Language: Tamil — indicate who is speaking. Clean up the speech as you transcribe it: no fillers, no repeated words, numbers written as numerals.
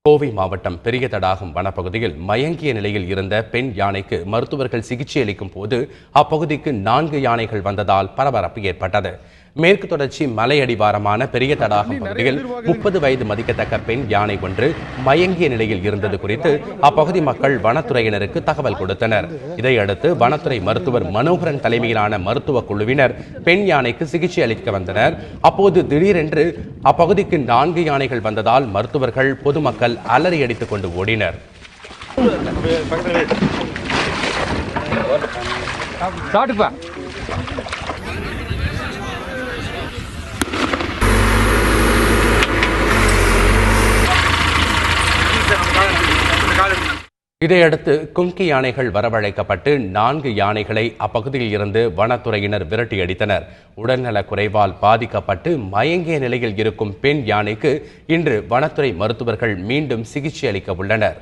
Speaker 1: கோவை மாவட்டம் பெரிய தடாகம் வனப்பகுதியில் மயங்கிய நிலையில் இருந்த பெண் யானைக்கு மருத்துவர்கள் சிகிச்சை அளிக்கும் போது அப்பகுதிக்கு 4 யானைகள் வந்ததால் பரபரப்பு ஏற்பட்டது. மேற்கு தொடர்ச்சி மலையடிவாரமான பெரிய தடாகம் பகுதியில் 30 வயது மதிக்கத்தக்க பெண் யானை ஒன்று மயங்கிய நிலையில் இருந்தது குறித்து அப்பகுதி மக்கள் வனத்துறையினருக்கு தகவல் கொடுத்தனர். இதையடுத்து வனத்துறை மருத்துவர் மனோகரன் தலைமையிலான மருத்துவ குழுவினர் பெண் யானைக்கு சிகிச்சை அளிக்க வந்தனர். அப்போது திடீரென்று அப்பகுதிக்கு 4 யானைகள் வந்ததால் மருத்துவர்கள் பொதுமக்கள் அலறி அடித்துக் கொண்டு ஓடினர். இதையடுத்து கும்கி யானைகள் வரவழைக்கப்பட்டு 4 யானைகளை அப்பகுதியில் இருந்து வனத்துறையினர் விரட்டியடித்தனர். உடல்நல குறைவால் பாதிக்கப்பட்டு மயங்கிய நிலையில் இருக்கும் பெண் யானைக்கு இன்று வனத்துறை மருத்துவர்கள் மீண்டும் சிகிச்சை அளிக்க உள்ளனர்.